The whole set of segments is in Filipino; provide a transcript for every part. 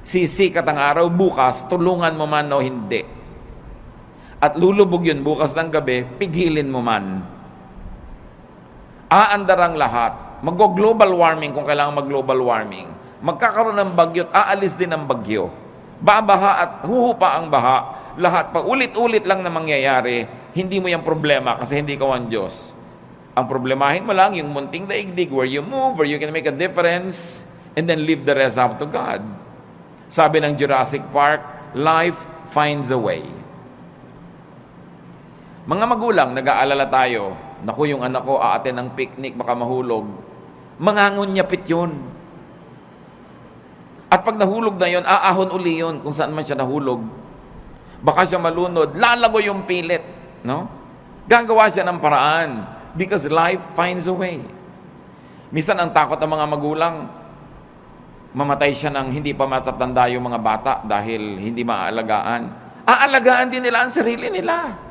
Sisikat ang araw bukas, tulungan mo man o hindi. At lulubog yun bukas ng gabi, pigilin mo man. Aandar ang lahat. Mag-global warming kung kailangan mag-global warming. Magkakaroon ng bagyo at aalis din ang bagyo. Babaha at huhupa ang baha. Lahat pa ulit-ulit lang na mangyayari. Hindi mo yung problema kasi hindi ka ang Diyos. Ang problemahin mo lang yung munting daigdig where you move, where you can make a difference, and then leave the rest up to God. Sabi ng Jurassic Park, life finds a way. Mga magulang, nag-aalala tayo, naku, yung anak ko aaten ng picnic, baka mahulog. Mangangunyapit yun. At pag nahulog na yun, aahon uli yun kung saan man siya nahulog. Baka siya malunod, lalago yung pilit. No? Gagawa siya ng paraan because life finds a way. Minsan ang takot ng mga magulang, mamatay siya ng hindi pa matatanda yung mga bata dahil hindi maaalagaan. Aalagaan din nila ang sarili nila.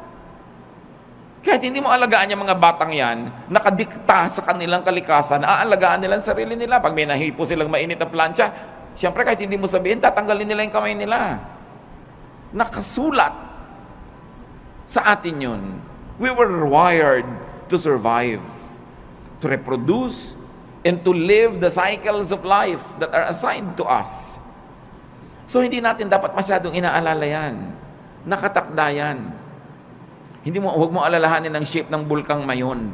Kahit hindi mo alagaan yung mga batang yan, nakadikta sa kanilang kalikasan, aalagaan nila ang sarili nila. Pag may nahipo silang mainit na plancha, siyempre kahit hindi mo sabihin, tatanggalin nila yung kamay nila. Nakasulat sa atin yun. We were wired to survive, to reproduce, and to live the cycles of life that are assigned to us. So hindi natin dapat masyadong inaalala yan. Nakatakda yan. Huwag mo alalahanin ang shape ng bulkang mayon.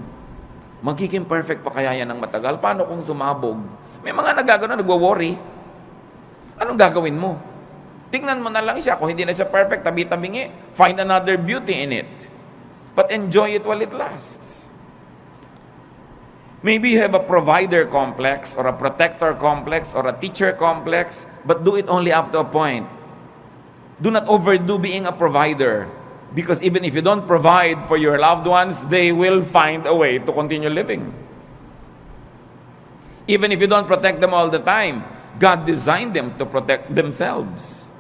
Magiging perfect pa kaya yan ng matagal? Paano kung sumabog? May mga nagagano, nagwo-worry. Anong gagawin mo? Tingnan mo na lang siya. Kung hindi na siya perfect, tabi-tabingi, find another beauty in it. But enjoy it while it lasts. Maybe you have a provider complex or a protector complex or a teacher complex, but do it only up to a point. Do not overdo being a provider. Because even if you don't provide for your loved ones, they will find a way to continue living. Even if you don't protect them all the time, God designed them to protect themselves.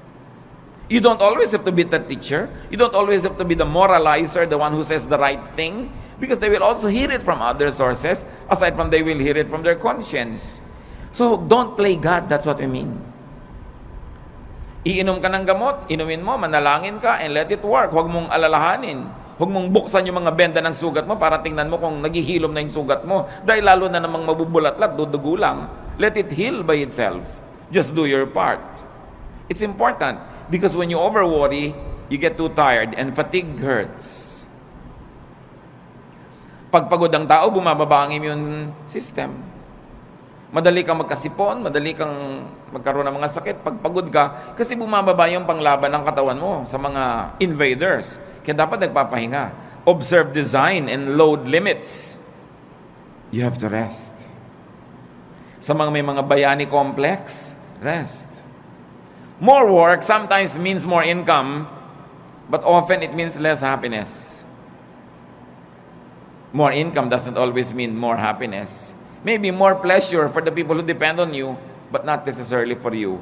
You don't always have to be the teacher. You don't always have to be the moralizer, the one who says the right thing, because they will also hear it from other sources, aside from they will hear it from their conscience. So don't play God, that's what we mean. Iinom ka ng gamot, inumin mo, manalangin ka, and let it work. Huwag mong alalahanin. Huwag mong buksan yung mga benda ng sugat mo para tingnan mo kung naghihilom na yung sugat mo. Dahil lalo na namang mabubulat-lat, dudugo lang. Let it heal by itself. Just do your part. It's important because when you over-worry, you get too tired and fatigue hurts. Pag pagod ang tao, bumababa ang immune system. Madali kang magkasipon, madali kang magkaroon ng mga sakit pag pagod ka kasi bumababa yung panglaban ng katawan mo sa mga invaders. Kaya dapat nagpapahinga. Observe design and load limits. You have to rest. Sa mga may mga bayani complex, rest. More work sometimes means more income, but often it means less happiness. More income doesn't always mean more happiness. Maybe more pleasure for the people who depend on you, but not necessarily for you.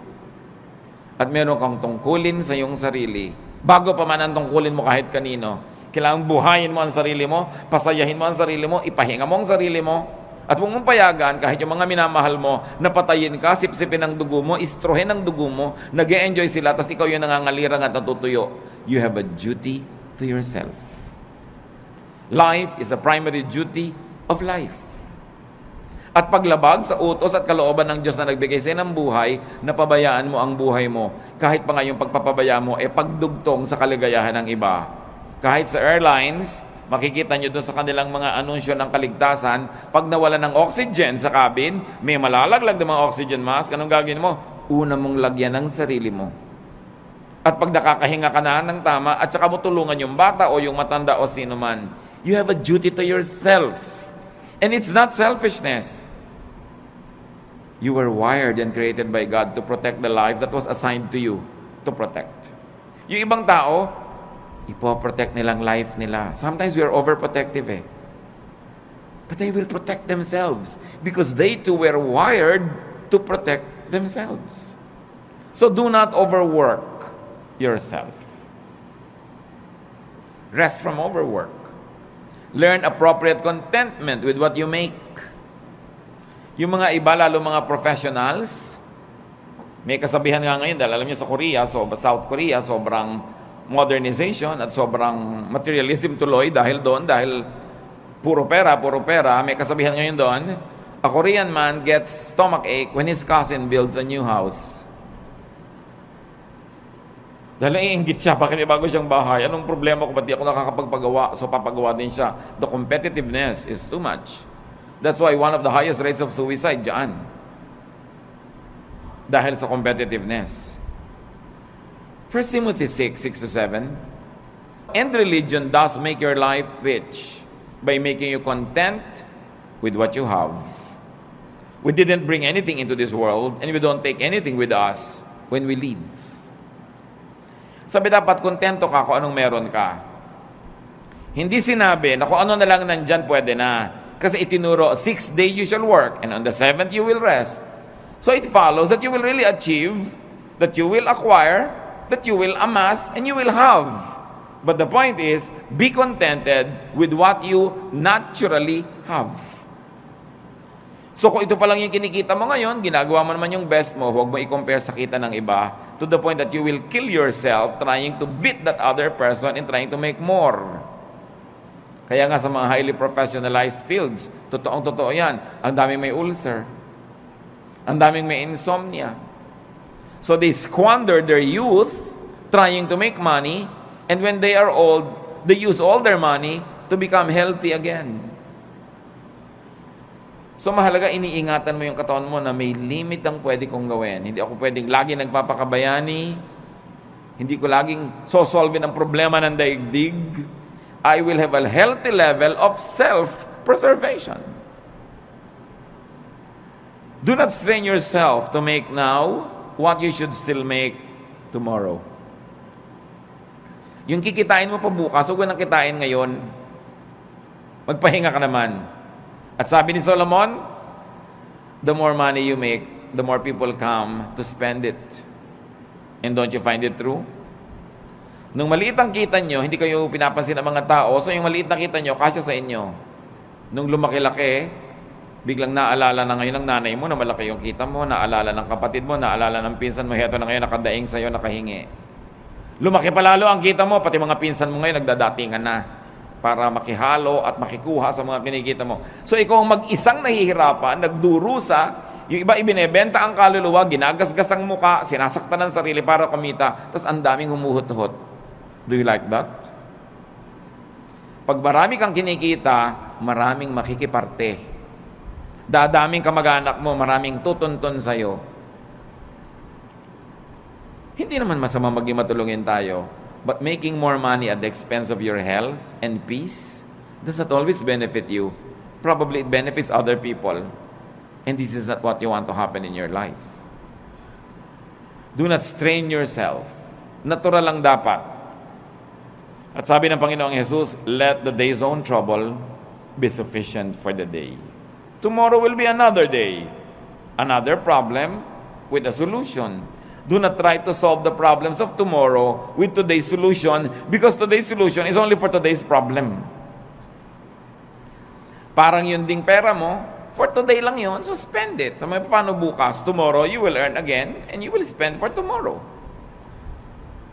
At meron kang tungkulin sa iyong sarili. Bago pa man ang tungkulin mo kahit kanino, kailangang buhayin mo ang sarili mo, pasayahin mo ang sarili mo, ipahinga mo ang sarili mo, at huwag mong payagan kahit yung mga minamahal mo, napatayin ka, sipsipin ang dugo mo, istrohin ang dugo mo, nag-e-enjoy sila, tapos ikaw yung nangangalirang at natutuyo. You have a duty to yourself. Life is a primary duty of life. At paglabag sa utos at kalooban ng Diyos na nagbigay sa ng buhay, napabayaan mo ang buhay mo. Kahit pa nga yung pagpapabaya mo, pagdugtong sa kaligayahan ng iba. Kahit sa airlines, makikita nyo doon sa kanilang mga anunsyo ng kaligtasan, pag nawala ng oxygen sa cabin, may malalaglag ng mga oxygen mask, anong gagawin mo? Una mong lagyan ng sarili mo. At pag nakakahinga ka na ng tama, at saka mo tulungan yung bata o yung matanda o sino man, you have a duty to yourself. And it's not selfishness. You were wired and created by God to protect the life that was assigned to you to protect. Yung ibang tao, ipoprotect nilang life nila. Sometimes we are overprotective But they will protect themselves because they too were wired to protect themselves. So do not overwork yourself. Rest from overwork. Learn appropriate contentment with what you make. Yung mga iba, lalo mga professionals, May kasabihan nga ngayon, dahil alam niyo sa Korea, South Korea, sobrang modernization at sobrang materialism tuloy dahil doon, dahil puro pera. May kasabihan ngayon doon, a Korean man gets stomach ache when his cousin builds a new house. Dahil naiinggit siya, bakit may bago siyang bahay? Anong problema ko? Ba't di ako nakakapagpagawa? So papagawa din siya. The competitiveness is too much. That's why one of the highest rates of suicide dyan. Dahil sa competitiveness. 1 Timothy 6:6-7. And religion does make your life rich by making you content with what you have. We didn't bring anything into this world and we don't take anything with us when we leave. Sabi dapat kontento ka kung anong meron ka. Hindi sinabi na kung ano na lang nandyan pwede na. Kasi itinuro, 6 days you shall work and on the 7th you will rest. So it follows that you will really achieve, that you will acquire, that you will amass, and you will have. But the point is, be contented with what you naturally have. So kung ito pa lang yung kinikita mo ngayon, ginagawa mo naman yung best mo, huwag mo i-compare sa kita ng iba to the point that you will kill yourself trying to beat that other person and trying to make more. Kaya nga sa mga highly professionalized fields, totoong-totoo yan, ang daming may ulcer, ang daming may insomnia. So they squander their youth trying to make money, and when they are old, they use all their money to become healthy again. So mahalaga, iniingatan mo yung katawan mo na may limit ang pwede kong gawin. Hindi ako pwedeng lagi nagpapakabayani. Hindi ko laging sosolve ang problema ng daigdig. I will have a healthy level of self-preservation. Do not strain yourself to make now what you should still make tomorrow. Yung kikitain mo pa bukas, huwag nang kitain ngayon. Magpahinga ka naman. At sabi ni Solomon, the more money you make, the more people come to spend it. And don't you find it true? Nung maliit ang kita nyo, hindi kayo pinapansin ng mga tao, so yung maliit na kita nyo, kasya sa inyo. Nung lumaki-laki, biglang naalala na ngayon ng nanay mo na malaki yung kita mo, naalala ng kapatid mo, naalala ng pinsan mo, heto na ngayon nakadaing sa'yo, nakahingi. Lumaki pa lalo ang kita mo, pati mga pinsan mo ngayon nagdadatingan na para makihalo at makikuha sa mga kinikita mo. So ikaw ang mag-isang nahihirapan, nagdurusa, yung iba ibinebenta ang kaluluwa, ginagasgas ang muka, sinasaktan ng sarili para kumita, tapos ang daming humuhot-hot. Do you like that? Pag marami kang kinikita, maraming makikiparte. Dadaming kamag-anak mo, maraming tutuntun sa'yo. Hindi naman masama maging matulungin tayo. But making more money at the expense of your health and peace does not always benefit you. Probably it benefits other people. And this is not what you want to happen in your life. Do not strain yourself. Natural lang dapat. At sabi ng Panginoong Jesus, let the day's own trouble be sufficient for the day. Tomorrow will be another day. Another problem with a solution. Do not try to solve the problems of tomorrow with today's solution because today's solution is only for today's problem. Parang yun ding pera mo, for today lang yun, so spend it. Paano bukas? Tomorrow, you will earn again and you will spend for tomorrow.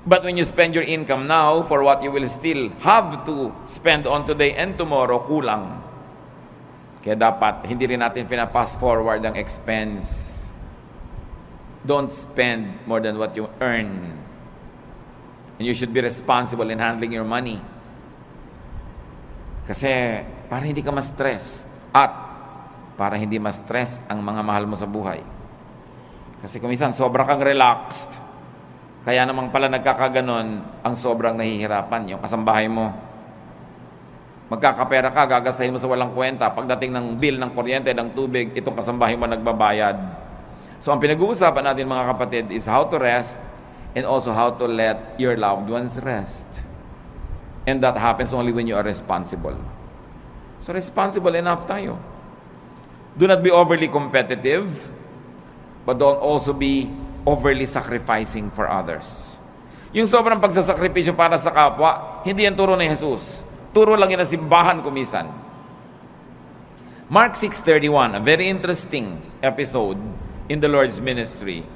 But when you spend your income now for what you will still have to spend on today and tomorrow, kulang. Kaya dapat, hindi rin natin pina-pass forward ang expense. Don't spend more than what you earn. And you should be responsible in handling your money. Kasi para hindi ka ma-stress at para hindi ma-stress ang mga mahal mo sa buhay. Kasi kung minsan sobra kang relaxed, kaya namang pala nagkakaganon ang sobrang nahihirapan yung kasambahay mo. Magkakapera ka, gagastahin mo sa walang kwenta. Pagdating ng bill ng kuryente, ng tubig, itong kasambahay mo nagbabayad. So ang pinag-uusapan natin mga kapatid is how to rest and also how to let your loved ones rest. And that happens only when you are responsible. So responsible enough tayo. Do not be overly competitive, but don't also be overly sacrificing for others. Yung sobrang pagsasakripisyo para sa kapwa, hindi yan turo ni Jesus. Turo lang yan ang simbahan kumisan. Mark 6:31, a very interesting episode in the Lord's ministry.